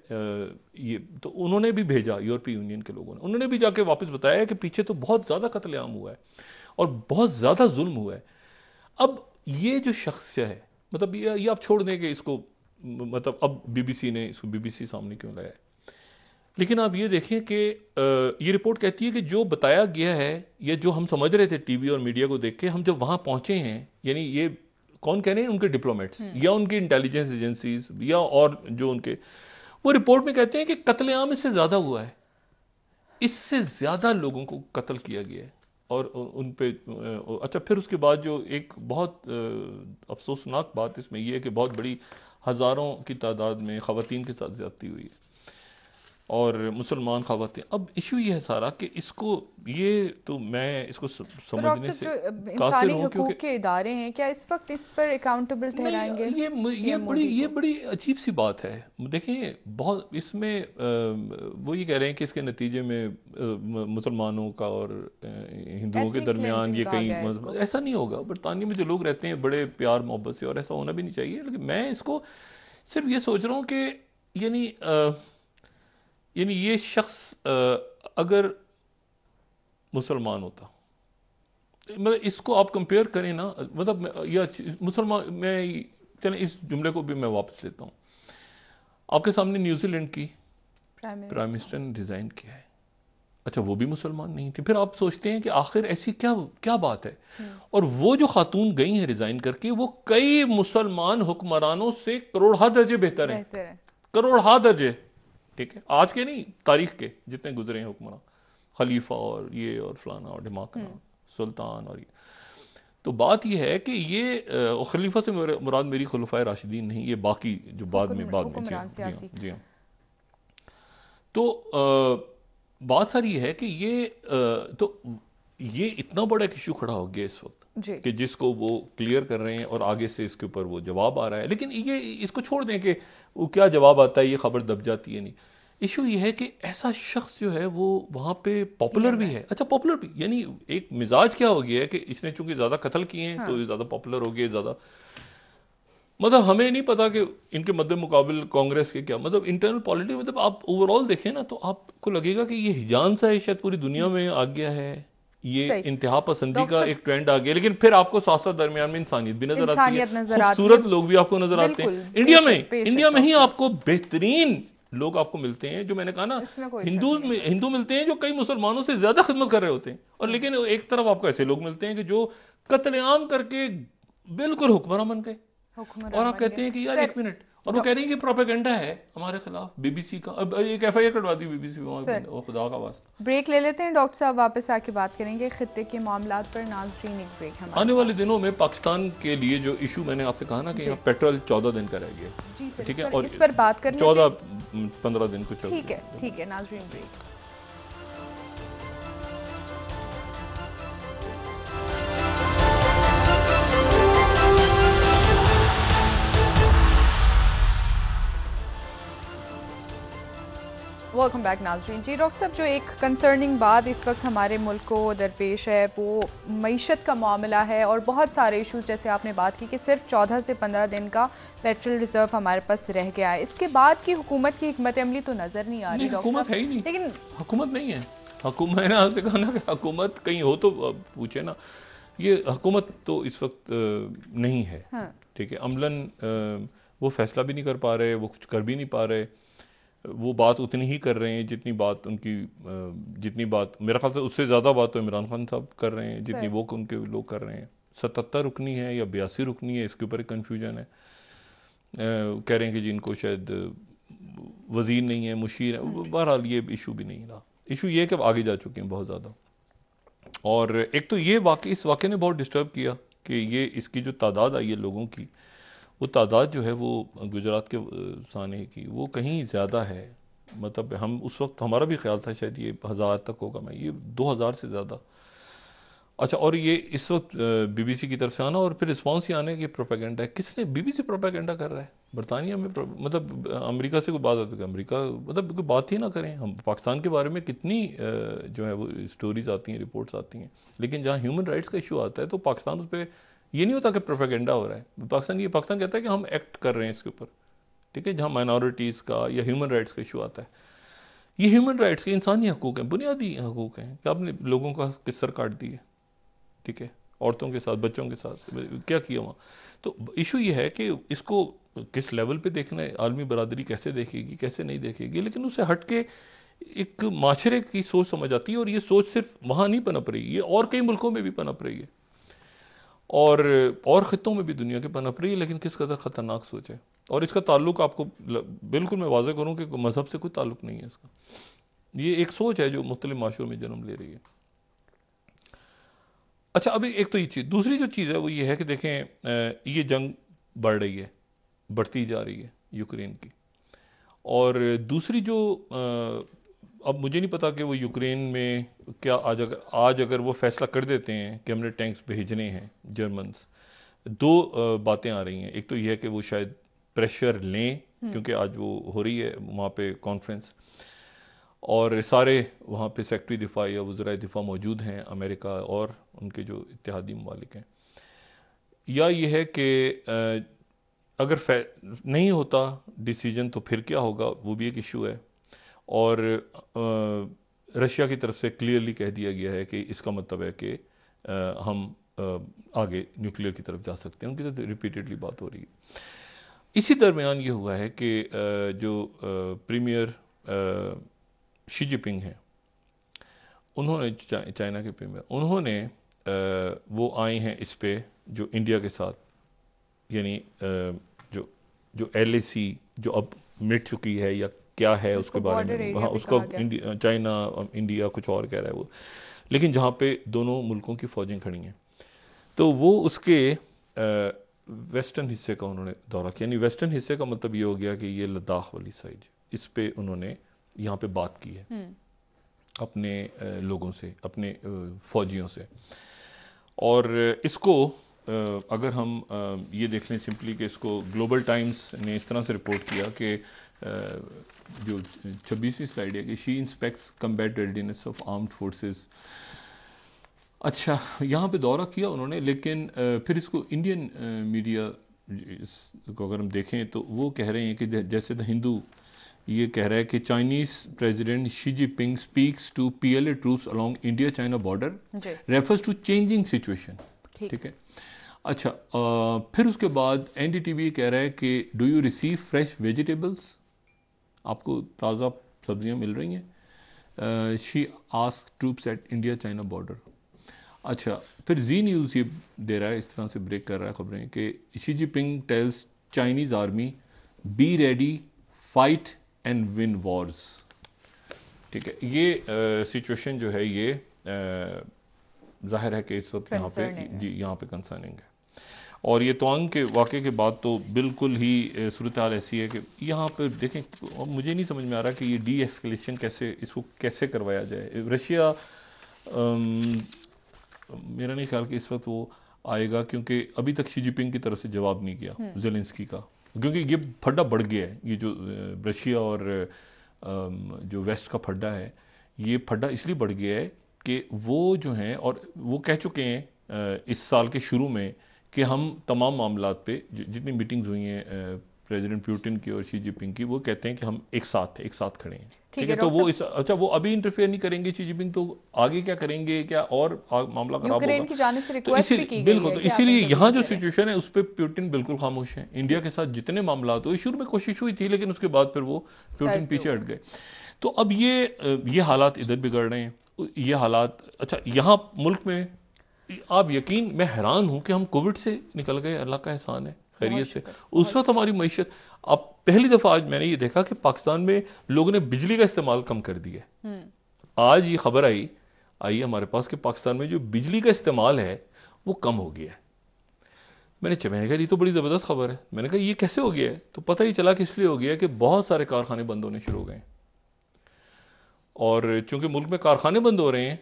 ये तो उन्होंने भी भेजा, यूरोपीय यूनियन के लोगों ने, उन्होंने भी जाके वापस बताया कि पीछे तो बहुत ज़्यादा कत्लेआम हुआ है और बहुत ज़्यादा जुल्म हुआ है। अब ये जो शख्स है, मतलब ये आप छोड़ दें कि इसको, मतलब अब BBC ने इसको BBC सामने क्यों लाया है, लेकिन आप ये देखें कि ये रिपोर्ट कहती है कि जो बताया गया है या जो हम समझ रहे थे टीवी और मीडिया को देख के, हम जब वहाँ पहुँचे हैं, यानी ये कौन कह रहे हैं, उनके डिप्लोमेट्स या उनकी इंटेलिजेंस एजेंसीज या और जो उनके, वो रिपोर्ट में कहते हैं कि कत्लेआम इससे ज़्यादा हुआ है, इससे ज़्यादा लोगों को कत्ल किया गया है। और उन पे अच्छा, फिर उसके बाद जो एक बहुत अफसोसनाक बात इसमें यह है कि बहुत बड़ी हज़ारों की तादाद में ख़वातीन के साथ ज़्यादती हुई है और मुसलमान ख़वातीन। अब इशू ये है सारा कि इसको, ये तो मैं इसको समझने से इंसानी हुकूक के इदारे हैं, क्या इस वक्त इस पर अकाउंटेबल ठहराएंगे? ये बड़ी अजीब सी बात है। देखें, बहुत इसमें वो ये कह रहे हैं कि इसके नतीजे में मुसलमानों का और हिंदुओं के दरमियान ये कहीं, ऐसा नहीं होगा। बरतानिया में जो लोग रहते हैं बड़े प्यार मोहब्बत से, और ऐसा होना भी नहीं चाहिए। लेकिन मैं इसको सिर्फ ये सोच रहा हूँ कि यानी ये शख्स अगर मुसलमान होता, मतलब इसको आप कंपेयर करें ना, मतलब या मुसलमान, मैं चलें इस जुमले को भी मैं वापस लेता हूँ। आपके सामने न्यूजीलैंड की प्राइम मिनिस्टर ने रिजाइन किया है, अच्छा वो भी मुसलमान नहीं थी। फिर आप सोचते हैं कि आखिर ऐसी क्या बात है। और वो जो खातून गई हैं रिजाइन करके, वो कई मुसलमान हुक्मरानों से करोड़हा दर्जे बेहतर है, करोड़हा दर्जे, ठीक है, आज के नहीं, तारीख के जितने गुजरे हैं हुक्मरान, खलीफा और ये और फलाना और ढिमाका सुल्तान और ये। तो बात ये है कि ये खलीफा से मुराद मेरी खुलफाए राशिदीन नहीं, ये बाकी जो बाद में जी हाँ। तो बात सारी ये है कि ये इतना बड़ा एक इशू खड़ा हो गया इस वक्त कि जिसको वो क्लियर कर रहे हैं और आगे से इसके ऊपर वो जवाब आ रहा है। लेकिन ये इसको छोड़ दें कि वो क्या जवाब आता है, ये खबर दब जाती है, नहीं, इशू ये है कि ऐसा शख्स जो है वो वहां पे पॉपुलर भी है। अच्छा, पॉपुलर भी यानी एक मिजाज क्या हो गया है कि इसने चूंकि ज्यादा कत्ल किए हैं तो ये ज्यादा पॉपुलर हो गए, ज्यादा मतलब हमें नहीं पता कि इनके मद्दे मुकाबिल कांग्रेस के क्या मतलब इंटरनल पॉलिटिक्स, मतलब आप ओवरऑल देखें ना तो आपको लगेगा कि ये हिजान सा है, शायद पूरी दुनिया में आ गया है, ये इंतहा पसंदी का एक ट्रेंड आ गया। लेकिन फिर आपको साथ साथ दरमियान में इंसानियत भी नजर आती है, खूबसूरत लोग भी आपको नजर आते हैं। इंडिया में ही आपको बेहतरीन लोग आपको मिलते हैं, जो मैंने कहा ना, हिंदू मिलते हैं जो कई मुसलमानों से ज्यादा खिदमत कर रहे होते हैं, और लेकिन एक तरफ आपको ऐसे लोग मिलते हैं कि जो कत्लेआम करके बिल्कुल हुक्मरान बन गए, और आप कहते हैं कि यार एक मिनट, और वो कह रही हैं कि प्रोपेगेंडा है हमारे खिलाफ बीबीसी का। अब एक एफआईआर कटवा दी बीबीसी, खुदा का वास्ता। ब्रेक ले लेते हैं डॉक्टर साहब, वापस आके बात करेंगे खित्ते के मामलात पर। नाज़रीन, एक ब्रेक। आने वाले दिनों में पाकिस्तान के लिए जो इशू मैंने आपसे कहा ना कि यहाँ पेट्रोल 14 दिन का रह गया, ठीक है, और इस पर बात करते हैं 14-15 दिन कुछ, ठीक है नाज़रीन, ब्रेक। वेलकम बैक नाज़रीन। जी डॉक्टर साहब, जो एक कंसर्निंग बात इस वक्त हमारे मुल्क को दरपेश है वो मईशत का मामला है, और बहुत सारे इशूज़ जैसे आपने बात की कि सिर्फ 14 से 15 दिन का पेट्रोल रिजर्व हमारे पास रह गया है। इसके बाद की हुकूमत की हिकमत अमली तो नजर नहीं आ रही। हुकूमत है ही नहीं, लेकिन हुकूमत नहीं है। हुकूमत, मैंने आपसे कहा ना कि हुकूमत कहीं हो तो पूछे ना, ये हुकूमत तो इस वक्त नहीं है, ठीक है। अमलन वो फैसला भी नहीं कर पा रहे, वो कुछ कर भी नहीं पा रहे, वो बात उतनी ही कर रहे हैं जितनी बात उनकी, जितनी बात मेरे ख्याल से उससे ज़्यादा बात तो इमरान खान साहब कर रहे हैं जितनी वो उनके लोग कर रहे हैं। 77 रुकनी है या 82 रुकनी है, इसके ऊपर एक कन्फ्यूजन है। कह रहे हैं कि जिनको शायद वजीर नहीं है, मुशीर है। बहरहाल ये इशू भी नहीं रहा। इशू ये है कि अब आगे जा चुके हैं बहुत ज़्यादा, और एक तो ये वाकई, इस वाकई ने बहुत डिस्टर्ब किया कि ये इसकी जो तादाद आई है लोगों की, वो तादाद जो है वो गुजरात के साने की वो कहीं ज़्यादा है। मतलब हम उस वक्त, हमारा भी ख्याल था शायद ये 1000 तक होगा, मैं ये 2000 से ज़्यादा। अच्छा, और ये इस वक्त बीबीसी की तरफ से आना और फिर रिस्पांस ही आने की प्रोपेगेंडा है। किसने? बीबीसी प्रोपेगेंडा कर रहा है बरतानिया में, मतलब अमेरिका से कोई बात आती है, अमेरिका मतलब कोई बात ही ना करें। हम पाकिस्तान के बारे में कितनी जो है वो स्टोरीज आती हैं, रिपोर्ट्स आती हैं, लेकिन जहाँ ह्यूमन राइट्स का इशू आता है तो पाकिस्तान उस पर ये नहीं होता कि प्रोपेगेंडा हो रहा है। पाकिस्तान कहता है कि हम एक्ट कर रहे हैं इसके ऊपर, ठीक है। जहाँ माइनॉरिटीज़ का या ह्यूमन राइट्स का इशू आता है, ये ह्यूमन राइट्स के इंसानी हकूक़ हैं, बुनियादी हकूक़ हैं कि आपने लोगों का किस सर काट दिए, ठीक है, औरतों के साथ, बच्चों के साथ क्या किया वहाँ। तो इशू ये है कि इसको किस लेवल पे देखना है, आलमी बरादरी कैसे देखेगी, कैसे नहीं देखेगी। लेकिन उससे हट के एक माशरे की सोच समझ आती है, और ये सोच सिर्फ वहाँ नहीं पनप रही, ये और कई मुल्कों में भी पनप रही है, और खित्तों में भी दुनिया के पनप रही है। लेकिन किस कदर ख़तरनाक सोच है, और इसका ताल्लुक आपको बिल्कुल मैं वाज़ेह करूँ कि मज़हब से कोई ताल्लुक नहीं है इसका। ये एक सोच है जो मुख्तलिफ माशरों में जन्म ले रही है। अच्छा, अभी एक तो ये चीज़, दूसरी जो चीज़ है वो ये है कि देखें ये जंग बढ़ रही है, बढ़ती जा रही है यूक्रेन की, और दूसरी जो अब मुझे नहीं पता कि वो यूक्रेन में क्या आज अगर वो फैसला कर देते हैं कि हमने टैंक्स भेजने हैं जर्मन्स, दो बातें आ रही हैं। एक तो ये है कि वो शायद प्रेशर लें, क्योंकि आज वो हो रही है वहाँ पे कॉन्फ्रेंस, और सारे वहाँ पे सेक्रेटरी दिफा या वज़राए दिफा मौजूद हैं, अमेरिका और उनके जो इत्तेहादी ममालिक हैं। या ये है कि अगर नहीं होता डिसीजन तो फिर क्या होगा, वो भी एक इशू है। और रशिया की तरफ से क्लियरली कह दिया गया है कि इसका मतलब है कि हम आगे न्यूक्लियर की तरफ जा सकते हैं, उनकी तरफ रिपीटेडली बात हो रही है। इसी दरमियान ये हुआ है कि जो प्रीमियर शी जिनपिंग हैं, उन्होंने चाइना के प्रीमियर, उन्होंने वो आए हैं इस पे जो इंडिया के साथ, यानी जो LAC जो अब मिट चुकी है या क्या है उसके बारे में, हाँ उसको चाइना इंडिया कुछ और कह रहा है वो, लेकिन जहाँ पे दोनों मुल्कों की फौजें खड़ी हैं, तो वो उसके वेस्टर्न हिस्से का उन्होंने दौरा किया। यानी वेस्टर्न हिस्से का मतलब ये हो गया कि ये लद्दाख वाली साइड, इस पे उन्होंने यहाँ पे बात की है अपने लोगों से, अपने फौजियों से। और इसको अगर हम ये देख लें सिंपली कि इसको ग्लोबल टाइम्स ने इस तरह से रिपोर्ट किया कि जो 26वीं स्लाइड है कि she inspects combat readiness of armed forces. अच्छा, यहाँ पे दौरा किया उन्होंने, लेकिन फिर इसको इंडियन मीडिया को अगर हम देखें तो वो कह रहे हैं कि जैसे द हिंदू ये कह रहा है कि Chinese president Xi Jinping speaks to PLA troops along India China border refers to changing situation. ठीक है। अच्छा, फिर उसके बाद एनडीटीवी कह रहा है कि do you receive fresh vegetables, आपको ताज़ा सब्जियां मिल रही हैं। Xi ask troops at India China border. अच्छा, फिर जी न्यूज़ ये दे रहा है, इस तरह से ब्रेक कर रहा है खबरें कि Xi Jinping tells Chinese army be ready fight and win wars. ठीक है, ये सिचुएशन जो है ये जाहिर है कि इस वक्त यहाँ पे यहाँ पे कंसर्निंग है। और ये तवांग के वाक़े के बाद तो बिल्कुल ही सूरत हाल ऐसी है कि यहाँ पे देखें, मुझे नहीं समझ में आ रहा कि ये डी एस्केलेशन कैसे, इसको कैसे करवाया जाए। रशिया मेरा नहीं ख्याल कि इस वक्त वो आएगा, क्योंकि अभी तक शी जिनपिंग की तरफ से जवाब नहीं किया ज़ेलेंस्की का, क्योंकि ये फड्डा बढ़ गया है। ये जो रशिया और जो वेस्ट का फड्डा है, ये फड्डा इसलिए बढ़ गया है कि वो जो हैं, और वो कह चुके हैं इस साल के शुरू में कि हम तमाम मामलात पे जितनी मीटिंग्स हुई हैं प्रेसिडेंट पुतिन की और शी जिनपिंग की, वो कहते हैं कि हम एक साथ खड़े हैं। ठीक है, तो वो अच्छा वो अभी इंटरफेयर नहीं करेंगे शी जिनपिंग, तो आगे क्या करेंगे, क्या और मामला खराब होगा। यूक्रेन की जानिब से रिक्वेस्ट भी की गई बिल्कुल, तो इसीलिए यहाँ जो सिचुएशन है उस पर पुतिन बिल्कुल खामोश है। इंडिया के साथ जितने मामला हुए, शुरू में कोशिश हुई थी, लेकिन उसके बाद फिर वो पुतिन पीछे हट गए। तो अब ये हालात इधर बिगड़ रहे हैं, ये हालात। अच्छा, यहाँ मुल्क में आप यकीन, मैं हैरान हूं कि हम कोविड से निकल गए, अल्लाह का एहसान है, खैरियत से। उस वक्त हमारी मईशत, अब पहली दफा आज मैंने ये देखा कि पाकिस्तान में लोगों ने बिजली का इस्तेमाल कम कर दिया है। आज ये खबर आई हमारे पास कि पाकिस्तान में जो बिजली का इस्तेमाल है वो कम हो गया है। मैंने कहा ये तो बड़ी जबरदस्त खबर है। मैंने कहा ये कैसे हो गया है, तो पता ही चला कि इसलिए हो गया है कि बहुत सारे कारखाने बंद होने शुरू हो गए, और चूंकि मुल्क में कारखाने बंद हो रहे हैं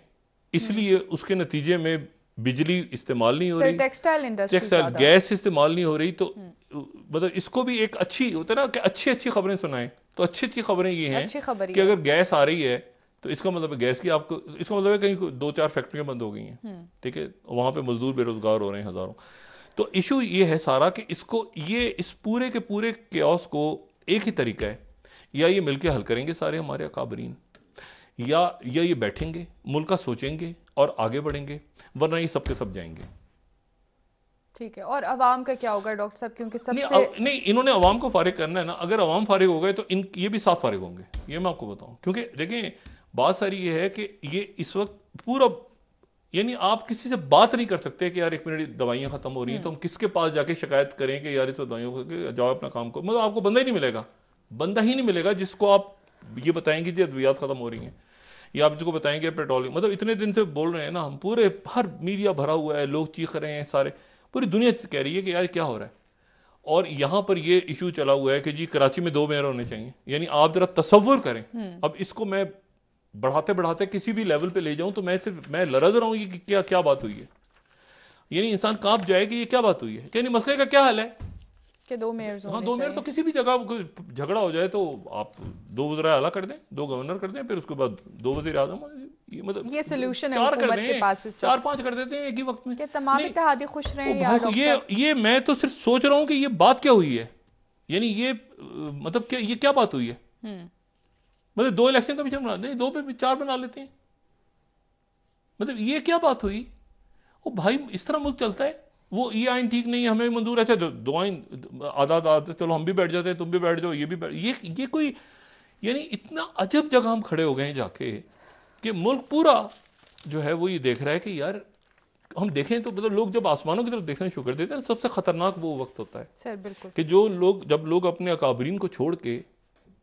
इसलिए उसके नतीजे में बिजली इस्तेमाल नहीं हो रही, टेक्सटाइल गैस इस्तेमाल नहीं हो रही। तो मतलब इसको भी एक अच्छी होता है ना कि अच्छी खबरें सुनाएं, तो अच्छी खबरें ये हैं कि अगर गैस आ रही है तो इसका मतलब है गैस की आपको, इसका मतलब है कहीं 2-4 फैक्ट्रियां बंद हो गई हैं। ठीक है, वहां पे मजदूर बेरोजगार हो रहे हैं हजारों। तो इशू ये है सारा कि इसको, ये इस पूरे के पूरे केओस को एक ही तरीका है, या ये मिलकर हल करेंगे सारे हमारे अकाबरीन, या ये बैठेंगे, मुल्क का सोचेंगे और आगे बढ़ेंगे, वरना ये सबके सब जाएंगे। ठीक है, और अवाम का क्या होगा डॉक्टर साहब, क्योंकि नहीं, इन्होंने अवाम को फारिग करना है ना। अगर अवाम फारिग हो गए तो ये भी साथ फारिग होंगे, ये मैं आपको बताऊं। क्योंकि देखें, बात सारी ये है कि ये इस वक्त पूरा, यानी आप किसी से बात नहीं कर सकते कि यार एक मिनट दवाइयां खत्म हो रही हैं, तो हम किसके पास जाके शिकायत करें कि यार इस दवाइयों को जाओ अपना काम को, मतलब आपको बंदा ही नहीं मिलेगा जिसको आप ये बताएंगे कि अद्वियात खत्म हो रही हैं, या आप जिसको बताएंगे पेट्रोलियम। मतलब इतने दिन से बोल रहे हैं ना हम, पूरे हर मीडिया भरा हुआ है, लोग चीख रहे हैं, सारे पूरी दुनिया कह रही है कि यार क्या हो रहा है। और यहां पर ये इशू चला हुआ है कि जी कराची में 2 मेयर होने चाहिए। यानी आप जरा तसव्वुर करें, अब इसको मैं बढ़ाते किसी भी लेवल पे ले जाऊं तो मैं लरज रहा हूं कि क्या बात हुई है। यानी इंसान कांप जाए कि ये क्या बात हुई है, यानी मसले का क्या हल है कि 2 मेयर, हाँ 2 मेयर, तो किसी भी जगह झगड़ा हो जाए तो आप 2 वज़ीर आला कर दें, 2 गवर्नर कर दें, फिर उसके बाद 2 वज़ीर आज़म, ये मतलब ये सॉल्यूशन है हुकूमत के पास, 4-5 कर देते हैं एक ही वक्त में, कि तमाम इत्तेहादी खुश रहें। यार ये मैं तो सिर्फ सोच रहा हूं कि ये बात क्या हुई है, यानी ये मतलब ये क्या बात हुई है। मतलब 2 इलेक्शन कमीशन बना दें, 2 पे 4 बना लेते हैं, मतलब ये क्या बात हुई। ओ भाई, इस तरह मुल्क चलता है। वो ये आइन ठीक नहीं है, हमें मंजूर है, अच्छा 2 आइन आधा चलो हम भी बैठ जाते हैं, तुम भी बैठ जाओ, ये भी बैठ, ये कोई, यानी इतना अजब जगह हम खड़े हो गए हैं जाके कि मुल्क पूरा जो है वो ये देख रहा है कि यार हम देखें तो मतलब लोग जब आसमानों की तरफ देखना शुरू कर देते हैं, सबसे खतरनाक वो वक्त होता है सर, बिल्कुल, कि जब लोग अपने अकाबरीन को छोड़ के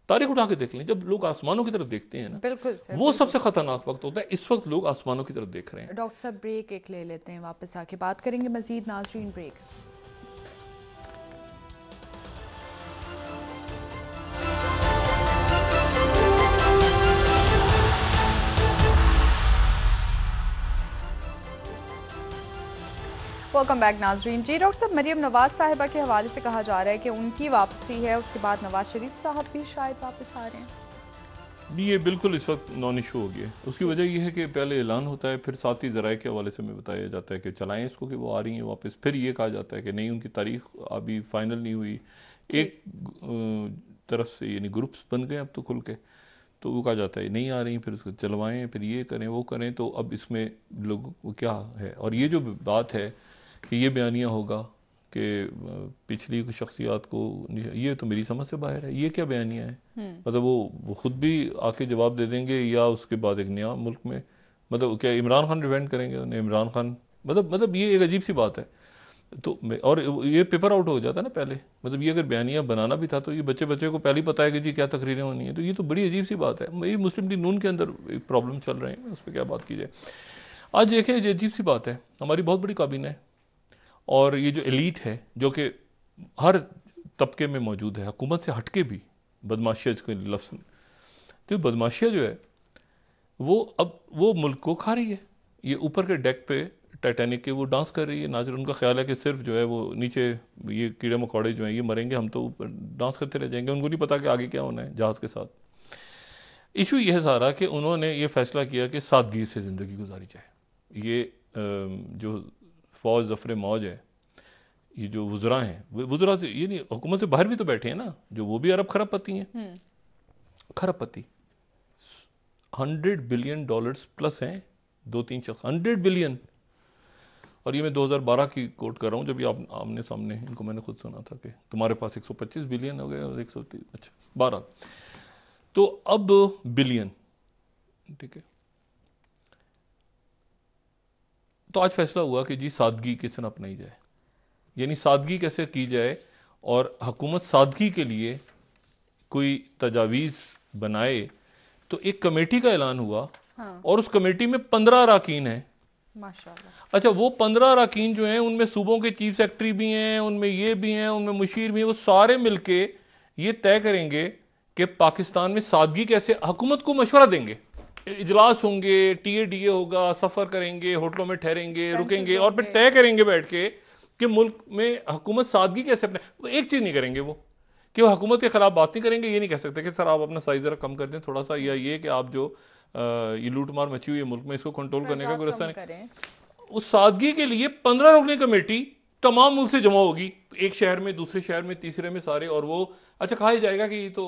तारीख उठा के देख लें, जब लोग आसमानों की तरफ देखते हैं ना, बिल्कुल सर, वो सबसे खतरनाक वक्त होता है। इस वक्त लोग आसमानों की तरफ देख रहे हैं। डॉक्टर साहब ब्रेक एक ले लेते हैं, वापस आके बात करेंगे मजीद। नाज़रीन, ब्रेक। वेलकम बैक नाजरीन। जी डॉक्टर साहब, मरियम नवाज साहिबा के हवाले से कहा जा रहा है कि उनकी वापसी है, उसके बाद नवाज शरीफ साहब भी शायद वापस आ रहे हैं। नहीं, ये बिल्कुल इस वक्त नॉन इशू हो गया है। उसकी वजह यह है कि पहले ऐलान होता है, फिर साथ ही ज़राए के हवाले से हमें बताया जाता है कि चलाएं इसको कि वो आ रही हैं वापस। फिर ये कहा जाता है कि नहीं, उनकी तारीख अभी फाइनल नहीं हुई। एक तरफ से यानी ग्रुप्स बन गए अब तो खुल के, तो वो कहा जाता है नहीं आ रही, फिर उसको चलवाएं, फिर ये करें वो करें। तो अब इसमें लोगों को क्या है, और ये जो बात है कि ये बयानिया होगा कि पिछली शख्सियात को, ये तो मेरी समझ से बाहर है। ये क्या बयानिया है? मतलब वो खुद भी आके जवाब दे देंगे या उसके बाद एक नया मुल्क में, मतलब क्या इमरान खान डिफेंड करेंगे उन्हें? इमरान खान मतलब ये एक अजीब सी बात है। तो और ये पेपर आउट हो जाता है ना पहले। मतलब ये अगर बयानिया बनाना भी था तो ये बच्चे को पहले ही पता है कि जी क्या तकरीरें होनी है। तो ये तो बड़ी अजीब सी बात है। ये मुस्लिम लीग नून के अंदर एक प्रॉब्लम चल रहे हैं, उस पर क्या बात की जाए। आज देखें, ये अजीब सी बात है, हमारी बहुत बड़ी काबीना है और ये जो एलीट है जो कि हर तबके में मौजूद है, हुकूमत से हटके भी बदमाशिया के लफ्ज़, तो बदमाशिया जो है वो मुल्क को खा रही है। ये ऊपर के डेक पे टाइटैनिक के वो डांस कर रही है नाज़र। उनका ख्याल है कि सिर्फ जो है वो नीचे ये कीड़े मकोड़े जो हैं ये मरेंगे, हम तो ऊपर डांस करते रह जाएंगे। उनको नहीं पता कि आगे क्या होना है जहाज़ के साथ। इशू यह है सारा कि उन्होंने ये फैसला किया कि सादगी से ज़िंदगी गुजारी जाए। ये जो फौज ज़फ़र मौज है, ये जो वुज़रा हैं, वुज़रा से ये नहीं, हुकूमत से बाहर भी तो बैठे हैं ना, जो वो भी अरब खरबपति हैं। खरबपति 100 बिलियन डॉलर्स प्लस हैं, 2-3 शख्स 100 बिलियन। और ये मैं 2012 की कोट कर रहा हूँ, जब ये आमने सामने इनको मैंने खुद सुना था कि तुम्हारे पास 125 बिलियन हो गए और 130, अच्छा 12, तो अब बिलियन, ठीक है। तो आज फैसला हुआ कि जी सादगी किस तरह अपनाई जाए, यानी सादगी कैसे की जाए, और हुकूमत सादगी के लिए कोई तजावीज़ बनाए। तो एक कमेटी का ऐलान हुआ। हाँ। और उस कमेटी में 15 अरकान हैं। माशाअल्लाह। अच्छा, वो 15 अरकान जो हैं उनमें सूबों के चीफ सेक्रेटरी भी हैं, उनमें ये भी हैं, उनमें मुशीर भी हैं। वो सारे मिलके ये तय करेंगे कि पाकिस्तान में सादगी कैसे, हुकूमत को मशवरा देंगे, इजलास होंगे, टीए होगा, सफर करेंगे, होटलों में ठहरेंगे, रुकेंगे और फिर तय करेंगे बैठ के कि मुल्क में हुकूमत सादगी कैसे अपने। वो एक चीज नहीं करेंगे, वो कि वो हुकूमत के खिलाफ बात नहीं करेंगे। ये नहीं कह सकते कि सर आप अपना साइज जरा कम कर दें थोड़ा सा, या ये कि आप जो ये लूट मार मची हुई है मुल्क में, इसको कंट्रोल करने का कोई रास्ता नहीं। उस सादगी के लिए 15 रुकनी कमेटी तमाम मुल्क से जमा होगी, एक शहर में, दूसरे शहर में, तीसरे में, सारे। और वो अच्छा कहा जाएगा कि ये तो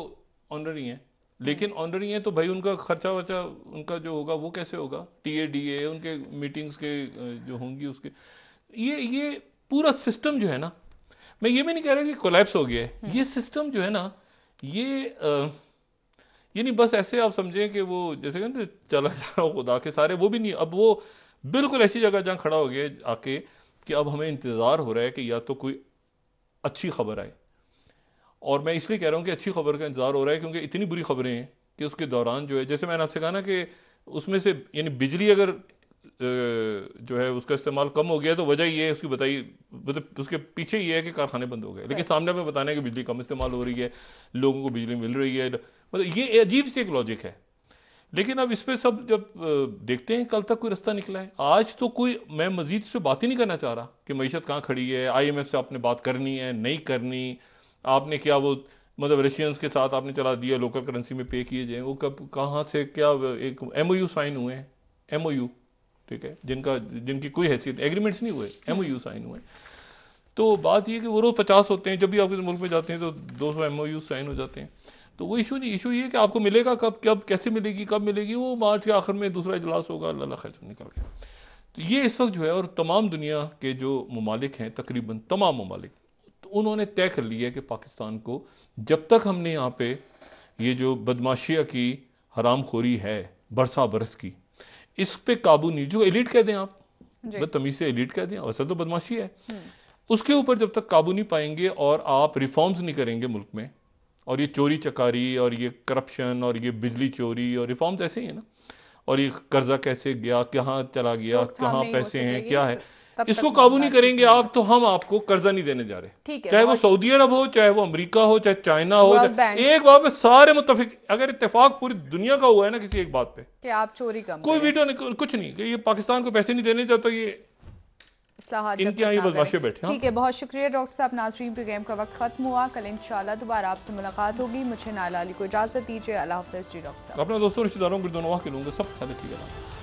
ऑनररी है, लेकिन ऑनररी है तो भाई उनका खर्चा वर्चा उनका जो होगा वो कैसे होगा, टीए उनके मीटिंग्स के जो होंगी उसके, ये पूरा सिस्टम जो है ना, मैं ये भी नहीं कह रहा कि कोलैप्स हो गया है। ये सिस्टम जो है ना, ये नहीं बस ऐसे आप समझें कि वो जैसे कहते हैं चला जा रहा हो खुदा के सारे, वो भी नहीं। अब वो बिल्कुल ऐसी जगह जहां खड़ा हो गया आके कि अब हमें इंतजार हो रहा है कि या तो कोई अच्छी खबर आए। और मैं इसलिए कह रहा हूं कि अच्छी खबर का इंतजार हो रहा है क्योंकि इतनी बुरी खबरें हैं कि उसके दौरान जो है, जैसे मैंने आपसे कहा ना कि उसमें से यानी बिजली अगर जो है उसका इस्तेमाल कम हो गया तो वजह ये है उसकी बताई, मतलब उसके पीछे ये है कि कारखाने बंद हो गए, लेकिन सामने में बताने कि बिजली कम इस्तेमाल हो रही है, लोगों को बिजली मिल रही है। मतलब ये अजीब सी एक लॉजिक है। लेकिन अब इस पे सब जब देखते हैं, कल तक कोई रास्ता निकला है। आज तो कोई, मैं मजीद से बात ही नहीं करना चाह रहा कि मईशत कहाँ खड़ी है, IMF से आपने बात करनी है नहीं करनी, आपने क्या वो मतलब रशियंस के साथ आपने चला दिया लोकल करेंसी में पे किए जाए, वो कब कहाँ से क्या, एक MOU साइन हुए हैं, MOU, ठीक है, जिनकी कोई हैसियत, एग्रीमेंट्स नहीं हुए, MOU साइन हुए। तो बात ये कि वो रोज 50 होते हैं, जब भी आप इस मुल्क में जाते हैं तो 200 MOU साइन हो जाते हैं। तो वो इशू नहीं, इशू ये कि आपको मिलेगा कब कैसे मिलेगी, कब मिलेगी, वो मार्च के आखिर में दूसरा इजलास होगा, अल्लाह खैर निकल गया। तो ये इस वक्त जो है, और तमाम दुनिया के जो ममालिक हैं, तकरीबन तमाम ममालिक, तो उन्होंने तय कर लिया कि पाकिस्तान को जब तक हमने यहाँ पे ये जो बदमाशिया की हरामखोरी है बरसा बरस की, इस पे काबू नहीं, जो एलिट कह दें आप, बदतमीज से एलिट कह दें, वैसा तो बदमाशी है, उसके ऊपर जब तक काबू नहीं पाएंगे और आप रिफॉर्म्स नहीं करेंगे मुल्क में, और ये चोरी चकारी और ये करप्शन और ये बिजली चोरी और रिफॉर्म्स ऐसे ही है ना, और ये कर्जा कैसे गया, कहाँ चला गया, कहाँ पैसे हैं, क्या है, इसको काबू नहीं करेंगे आप, तो हम आपको कर्जा नहीं देने जा रहे। चाहे वो सऊदी अरब हो, चाहे वो अमेरिका हो, चाहे चाइना हो, एक बात पे सारे मुत्तफिक, अगर इत्तेफाक पूरी दुनिया का हुआ है ना किसी एक बात पे कि आप चोरी कम, कोई वीटो नहीं, कुछ नहीं, कि ये पाकिस्तान को पैसे नहीं देने चाहता, ये इस्लाहात इनकी यहाँ ये बदमाशें बैठे। ठीक है, बहुत शुक्रिया डॉक्टर साहब। नाज़रीन, प्रोग्राम का वक्त खत्म हुआ। कल इंशाल्लाह दोबारा आपसे मुलाकात होगी। मुझे नाला अली को इजाजत दीजिए। अल्लाह हाफ़िज़ जी डॉक्टर साहब। अपने दोस्तों रिश्तेदारों को के लूँगा, सब ख्याल रखिएगा।